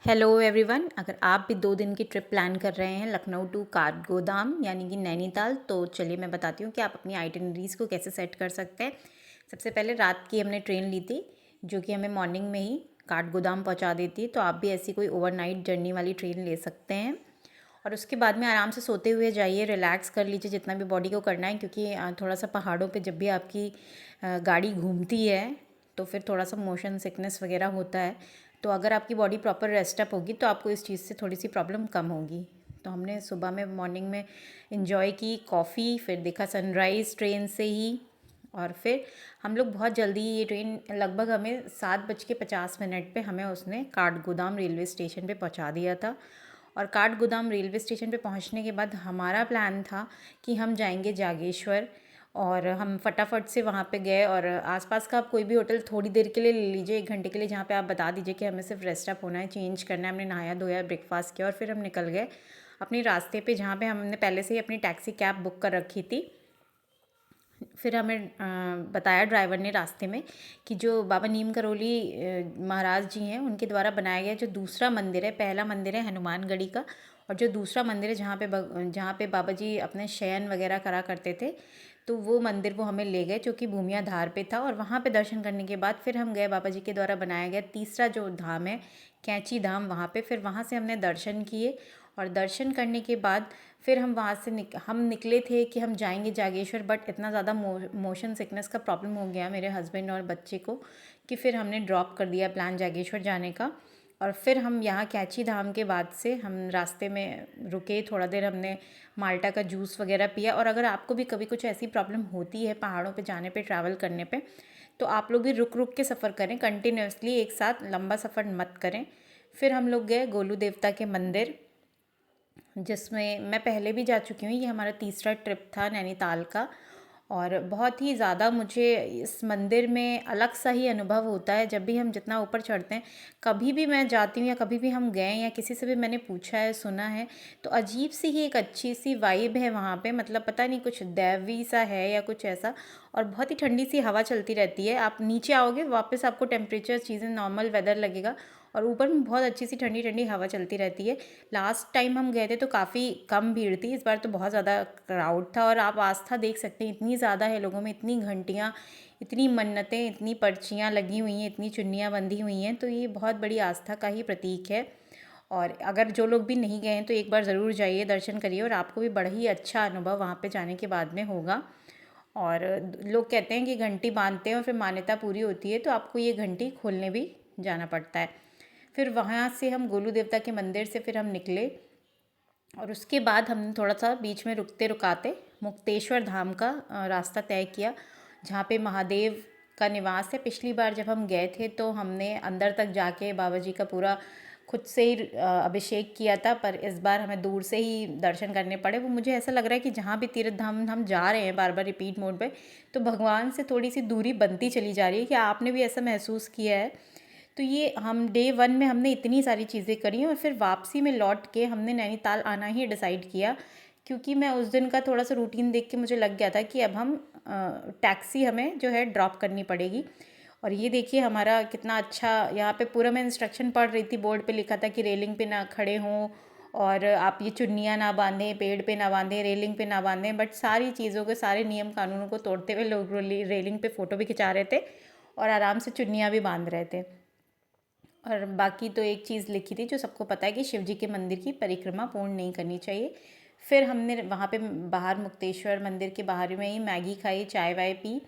Hello everyone. अगर आप भी 2 दिन की ट्रिप प्लान कर रहे हैं लखनऊ टू काठगोदाम यानी कि नैनीताल, तो चलिए मैं बताती हूँ कि आप अपनी आइटिनरीज़ को कैसे सेट कर सकते हैं। सबसे पहले रात की हमने ट्रेन ली थी जो कि हमें मॉर्निंग में ही काठगोदाम पहुँचा देती है, तो आप भी ऐसी कोई ओवरनाइट जर्नी वाली ट्रेन ले सकते हैं। और उसके बाद में आराम से सोते हुए जाइए, रिलैक्स कर लीजिए जितना भी बॉडी को करना है, क्योंकि थोड़ा सा पहाड़ों पे जब भी आपकी गाड़ी घूमती है तो फिर थोड़ा सा मोशन सिकनेस वगैरह होता है। तो अगर आपकी बॉडी प्रॉपर रेस्ट अप होगी तो आपको इस चीज़ से थोड़ी सी प्रॉब्लम कम होगी। तो हमने सुबह में मॉर्निंग में इन्जॉय की कॉफ़ी, फिर देखा सनराइज़ ट्रेन से ही। और फिर हम लोग बहुत जल्दी, ये ट्रेन लगभग हमें 7:50 पे हमें उसने काठगोदाम रेलवे स्टेशन पे पहुंचा दिया था। और काठगोदाम रेलवे स्टेशन पे पहुंचने के बाद हमारा प्लान था कि हम जाएंगे जागेश्वर, और हम फटाफट से वहाँ पे गए। और आसपास का आप कोई भी होटल थोड़ी देर के लिए ले लीजिए, 1 घंटे के लिए, जहाँ पे आप बता दीजिए कि हमें सिर्फ रेस्ट अप होना है, चेंज करना है। हमने नहाया धोया, ब्रेकफास्ट किया और फिर हम निकल गए अपने रास्ते पे, जहाँ पे हमने पहले से ही अपनी टैक्सी कैब बुक कर रखी थी। फिर हमें बताया ड्राइवर ने रास्ते में कि जो बाबा नीम करोली महाराज जी हैं, उनके द्वारा बनाया गया जो दूसरा मंदिर है, पहला मंदिर है हनुमानगढ़ी का, और जो दूसरा मंदिर है जहाँ पे बाबा जी अपने शयन वगैरह करा करते थे, तो वो मंदिर वो हमें ले गए जो कि भूमिया धार पे था। और वहाँ पे दर्शन करने के बाद फिर हम गए बाबा जी के द्वारा बनाया गया तीसरा जो धाम है, कैंची धाम, वहाँ पे। फिर वहाँ से हमने दर्शन किए, और दर्शन करने के बाद फिर हम वहाँ से हम निकले थे कि हम जाएंगे जागेश्वर, बट इतना ज़्यादा मोशन सिकनेस का प्रॉब्लम हो गया मेरे हस्बैंड और बच्चे को कि फिर हमने ड्रॉप कर दिया प्लान जागेश्वर जाने का। और फिर हम यहाँ कैंची धाम के बाद से हम रास्ते में रुके, थोड़ा देर हमने माल्टा का जूस वगैरह पिया। और अगर आपको भी कभी कुछ ऐसी प्रॉब्लम होती है पहाड़ों पे जाने पे, ट्रैवल करने पे, तो आप लोग भी रुक रुक के सफ़र करें, कंटिन्यूसली एक साथ लंबा सफ़र मत करें। फिर हम लोग गए गोलू देवता के मंदिर, जिसमें मैं पहले भी जा चुकी हूँ। ये हमारा तीसरा ट्रिप था नैनीताल का, और बहुत ही ज़्यादा मुझे इस मंदिर में अलग सा ही अनुभव होता है जब भी हम जितना ऊपर चढ़ते हैं। कभी भी मैं जाती हूँ या कभी भी हम गए या किसी से भी मैंने पूछा है, सुना है, तो अजीब सी ही एक अच्छी सी वाइब है वहाँ पे, मतलब पता नहीं कुछ दैवी सा है या कुछ ऐसा। और बहुत ही ठंडी सी हवा चलती रहती है। आप नीचे आओगे वापस आपको टेम्परेचर चीज़ें नॉर्मल वेदर लगेगा, और ऊपर में बहुत अच्छी सी ठंडी ठंडी हवा चलती रहती है। लास्ट टाइम हम गए थे तो काफ़ी कम भीड़ थी, इस बार तो बहुत ज़्यादा क्राउड था। और आप आस्था देख सकते हैं, इतनी ज़्यादा है लोगों में, इतनी घंटियाँ, इतनी मन्नतें, इतनी पर्चियाँ लगी हुई हैं, इतनी चुन्नियाँ बंधी हुई हैं, तो ये बहुत बड़ी आस्था का ही प्रतीक है। और अगर जो लोग भी नहीं गए हैं तो एक बार ज़रूर जाइए, दर्शन करिए, और आपको भी बड़ा ही अच्छा अनुभव वहाँ पे जाने के बाद में होगा। और लोग कहते हैं कि घंटी बांधते हैं और फिर मान्यता पूरी होती है, तो आपको ये घंटी खोलने भी जाना पड़ता है। फिर वहाँ से हम गोलू देवता के मंदिर से फिर हम निकले, और उसके बाद हमने थोड़ा सा बीच में रुकते रुकाते मुक्तेश्वर धाम का रास्ता तय किया, जहाँ पे महादेव का निवास है। पिछली बार जब हम गए थे तो हमने अंदर तक जाके बाबा जी का पूरा खुद से ही अभिषेक किया था, पर इस बार हमें दूर से ही दर्शन करने पड़े। वो मुझे ऐसा लग रहा है कि जहाँ भी तीर्थ धाम हम जा रहे हैं बार बार रिपीट मोड पे, तो भगवान से थोड़ी सी दूरी बनती चली जा रही है। कि आपने भी ऐसा महसूस किया है? तो ये हम डे 1 में हमने इतनी सारी चीज़ें करी, और फिर वापसी में लौट के हमने नैनीताल आना ही डिसाइड किया, क्योंकि मैं उस दिन का थोड़ा सा रूटीन देख के मुझे लग गया था कि अब हम टैक्सी हमें जो है ड्रॉप करनी पड़ेगी। और ये देखिए हमारा कितना अच्छा, यहाँ पे पूरा मैं इंस्ट्रक्शन पढ़ रही थी, बोर्ड पे लिखा था कि रेलिंग पे ना खड़े हों, और आप ये चुन्नियाँ ना बांधें, पेड़ पे ना बांधें, रेलिंग पे ना बांधें। बट सारी चीज़ों के, सारे नियम कानूनों को तोड़ते हुए लोग रेलिंग पे फ़ोटो भी खिंचा रहे थे और आराम से चुन्नियाँ भी बांध रहे थे। और बाकी तो एक चीज़ लिखी थी जो सबको पता है कि शिव जी के मंदिर की परिक्रमा पूर्ण नहीं करनी चाहिए। फिर हमने वहाँ पे बाहर मुक्तेश्वर मंदिर के बाहर में ही मैगी खाई, चाय वाय पी,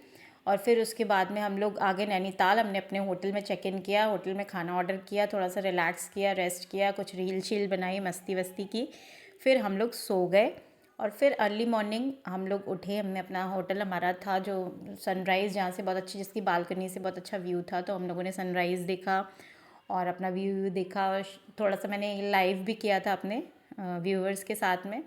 और फिर उसके बाद में हम लोग आगे नैनीताल, हमने अपने होटल में चेक इन किया, होटल में खाना ऑर्डर किया, थोड़ा सा रिलैक्स किया, रेस्ट किया, कुछ रील शील बनाई, मस्ती वस्ती की। फिर हम लोग सो गए, और फिर अर्ली मॉर्निंग हम लोग उठे। हमने अपना होटल हमारा था जो सनराइज़, जहाँ से बहुत अच्छी, जिसकी बालकनी से बहुत अच्छा व्यू था, तो हम लोगों ने सनराइज़ देखा और अपना व्यू देखा। और थोड़ा सा मैंने लाइव भी किया था अपने व्यूअर्स के साथ में,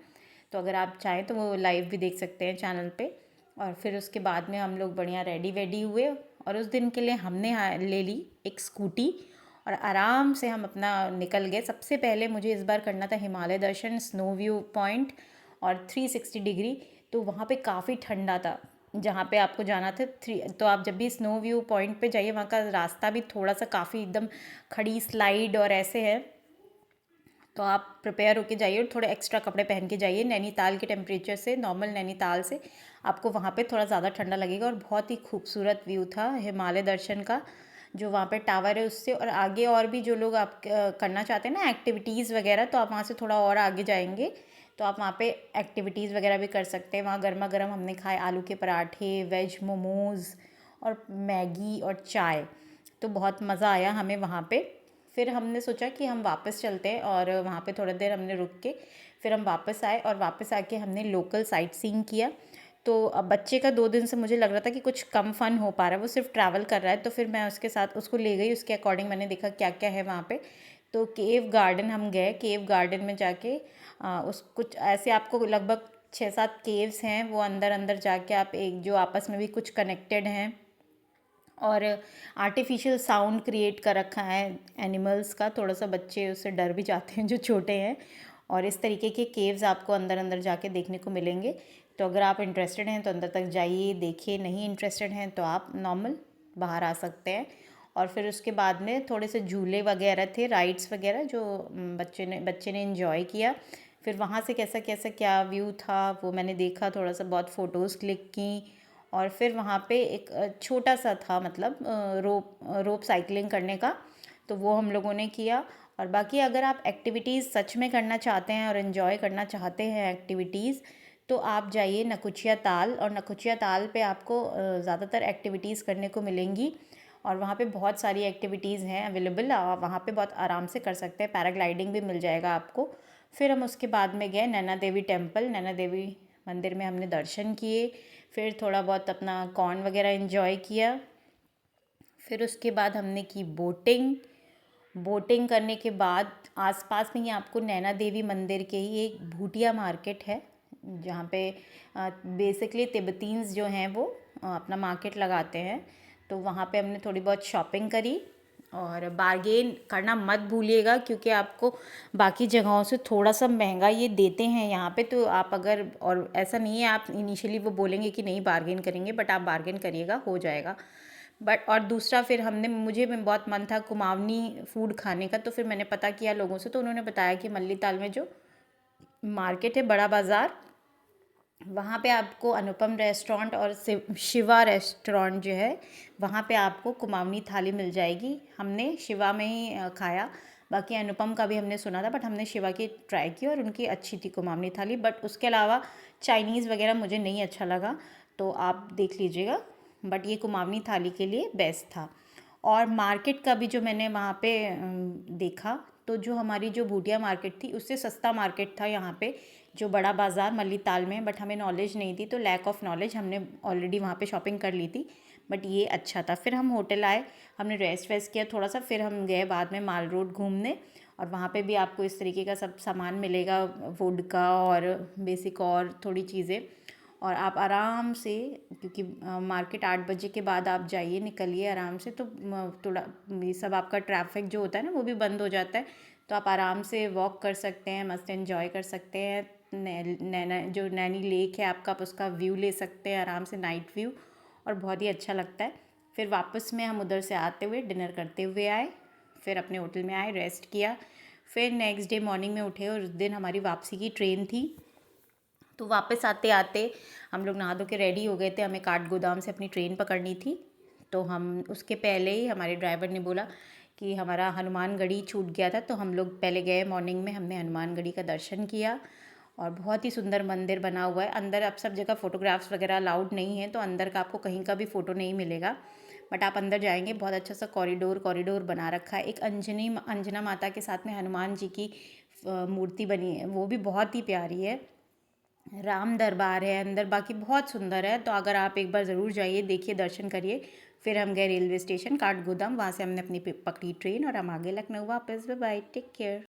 तो अगर आप चाहें तो वो लाइव भी देख सकते हैं चैनल पे। और फिर उसके बाद में हम लोग बढ़िया रेडी वेडी हुए, और उस दिन के लिए हमने ले ली एक स्कूटी, और आराम से हम अपना निकल गए। सबसे पहले मुझे इस बार करना था हिमालय दर्शन, स्नो व्यू पॉइंट और 360 डिग्री। तो वहाँ पे काफ़ी ठंडा था जहाँ पे आपको जाना था। तो आप जब भी स्नो व्यू पॉइंट पे जाइए, वहाँ का रास्ता भी थोड़ा सा काफ़ी एकदम खड़ी स्लाइड और ऐसे है, तो आप प्रिपेयर होके जाइए और थोड़े एक्स्ट्रा कपड़े पहन के जाइए। नैनीताल के टेम्परेचर से, नॉर्मल नैनीताल से आपको वहाँ पे थोड़ा ज़्यादा ठंडा लगेगा। और बहुत ही खूबसूरत व्यू था हिमालय दर्शन का, जो वहाँ पे टावर है उससे। और आगे और भी जो लोग आप करना चाहते हैं ना एक्टिविटीज़ वगैरह, तो आप वहाँ से थोड़ा और आगे जाएंगे तो आप वहाँ पे एक्टिविटीज़ वगैरह भी कर सकते हैं। वहाँ गर्मा गर्म हमने खाए आलू के पराठे, वेज मोमोज़ और मैगी और चाय। तो बहुत मज़ा आया हमें वहाँ पे। फिर हमने सोचा कि हम वापस चलते हैं, और वहाँ पे थोड़ा देर हमने रुक के फिर हम वापस आए, और वापस आके हमने लोकल साइट सीइंग किया। तो अब बच्चे का 2 दिन से मुझे लग रहा था कि कुछ कम फ़न हो पा रहा है, वो सिर्फ ट्रैवल कर रहा है। तो फिर मैं उसके साथ उसको ले गई, उसके अकॉर्डिंग मैंने देखा क्या क्या है वहाँ पे। तो केव गार्डन हम गए। केव गार्डन में जाके उस कुछ ऐसे आपको लगभग 6-7 केव्स हैं, वो अंदर अंदर जाके आप एक जो आपस में भी कुछ कनेक्टेड हैं। और आर्टिफिशियल साउंड क्रिएट कर रखा है एनिमल्स का, थोड़ा सा बच्चे उससे डर भी जाते हैं जो छोटे हैं। और इस तरीके के केव्स आपको अंदर अंदर जाके देखने को मिलेंगे। तो अगर आप इंटरेस्टेड हैं तो अंदर तक जाइए, देखिए। नहीं इंटरेस्टेड हैं तो आप नॉर्मल बाहर आ सकते हैं। और फिर उसके बाद में थोड़े से झूले वगैरह थे, राइड्स वगैरह, जो बच्चे ने इन्जॉय किया। फिर वहाँ से कैसा कैसा क्या व्यू था वो मैंने देखा, थोड़ा सा बहुत फ़ोटोज़ क्लिक की। और फिर वहाँ पे एक छोटा सा था, मतलब रोप साइकिलिंग करने का, तो वो हम लोगों ने किया। और बाकी अगर आप एक्टिविटीज़ सच में करना चाहते हैं और इन्जॉय करना चाहते हैं एक्टिविटीज़, तो आप जाइए नकुचिया ताल। और नकुचिया ताल पे आपको ज़्यादातर एक्टिविटीज़ करने को मिलेंगी, और वहाँ पे बहुत सारी एक्टिविटीज़ हैं अवेलेबल। आप वहाँ पे बहुत आराम से कर सकते हैं, पैराग्लाइडिंग भी मिल जाएगा आपको। फिर हम उसके बाद में गए नैना देवी टेम्पल। नैना देवी मंदिर में हमने दर्शन किए, फिर थोड़ा बहुत अपना कॉर्न वगैरह एंजॉय किया। फिर उसके बाद हमने की बोटिंग। बोटिंग करने के बाद आसपास में ही आपको नैना देवी मंदिर के ही एक भूटिया मार्केट है, जहाँ पे बेसिकली तिब्बतीन्स जो हैं वो अपना मार्केट लगाते हैं। तो वहाँ पे हमने थोड़ी बहुत शॉपिंग करी। और बार्गेन करना मत भूलिएगा, क्योंकि आपको बाकी जगहों से थोड़ा सा महंगा ये देते हैं यहाँ पे। तो आप अगर, और ऐसा नहीं है आप इनिशियली वो बोलेंगे कि नहीं बार्गेन करेंगे, बट आप बार्गेन करिएगा, हो जाएगा। बट और दूसरा, फिर हमने मुझे में बहुत मन था कुमाऊनी फूड खाने का, तो फिर मैंने पता किया लोगों से, तो उन्होंने बताया कि मल्ली ताल में जो मार्केट है, बड़ा बाज़ार, वहाँ पे आपको अनुपम रेस्टोरेंट और शिवा रेस्टोरेंट जो है, वहाँ पे आपको कुमाऊनी थाली मिल जाएगी। हमने शिवा में ही खाया। बाकी अनुपम का भी हमने सुना था, बट हमने शिवा की ट्राई की और उनकी अच्छी थी कुमाऊनी थाली। बट उसके अलावा चाइनीज़ वगैरह मुझे नहीं अच्छा लगा, तो आप देख लीजिएगा। बट ये कुमाऊनी थाली के लिए बेस्ट था। और मार्केट का भी जो मैंने वहाँ पे देखा, तो जो हमारी जो भूटिया मार्केट थी उससे सस्ता मार्केट था यहाँ पे, जो बड़ा बाज़ार मल्ली ताल में। बट हमें नॉलेज नहीं थी, तो लैक ऑफ नॉलेज, हमने ऑलरेडी वहाँ पे शॉपिंग कर ली थी। बट ये अच्छा था। फिर हम होटल आए, हमने रेस्ट वेस्ट किया थोड़ा सा, फिर हम गए बाद में माल रोड घूमने। और वहाँ पे भी आपको इस तरीके का सब सामान मिलेगा, वुड का और बेसिक और थोड़ी चीज़ें। और आप आराम से, क्योंकि मार्केट 8 बजे के बाद आप जाइए, निकलिए आराम से, तो थोड़ा ये सब आपका ट्रैफिक जो होता है ना वो भी बंद हो जाता है। तो आप आराम से वॉक कर सकते हैं, मस्त एंजॉय कर सकते हैं। नैना जो नैनी लेक है आपका, आप उसका व्यू ले सकते हैं आराम से, नाइट व्यू, और बहुत ही अच्छा लगता है। फिर वापस में हम उधर से आते हुए डिनर करते हुए आए, फिर अपने होटल में आए, रेस्ट किया। फिर नेक्स्ट डे मॉर्निंग में उठे, और उस दिन हमारी वापसी की ट्रेन थी। तो वापस आते आते हम लोग नहा धो के रेडी हो गए थे, हमें काठगोदाम से अपनी ट्रेन पकड़नी थी। तो हम उसके पहले ही हमारे ड्राइवर ने बोला कि हमारा हनुमानगढ़ी छूट गया था, तो हम लोग पहले गए मॉर्निंग में, हमने हनुमानगढ़ी का दर्शन किया। और बहुत ही सुंदर मंदिर बना हुआ है। अंदर अब सब जगह फ़ोटोग्राफ्स वगैरह अलाउड नहीं है, तो अंदर का आपको कहीं का भी फ़ोटो नहीं मिलेगा। बट आप अंदर जाएंगे, बहुत अच्छा सा कॉरिडोर बना रखा है। एक अंजना माता के साथ में हनुमान जी की मूर्ति बनी है, वो भी बहुत ही प्यारी है। राम दरबार है अंदर, बाकी बहुत सुंदर है। तो अगर आप एक बार ज़रूर जाइए, देखिए, दर्शन करिए। फिर हम गए रेलवे स्टेशन काठगोदाम, वहाँ से हमने अपनी पकड़ी ट्रेन, और हम आगे लखनऊ वापस। Bye bye, take care.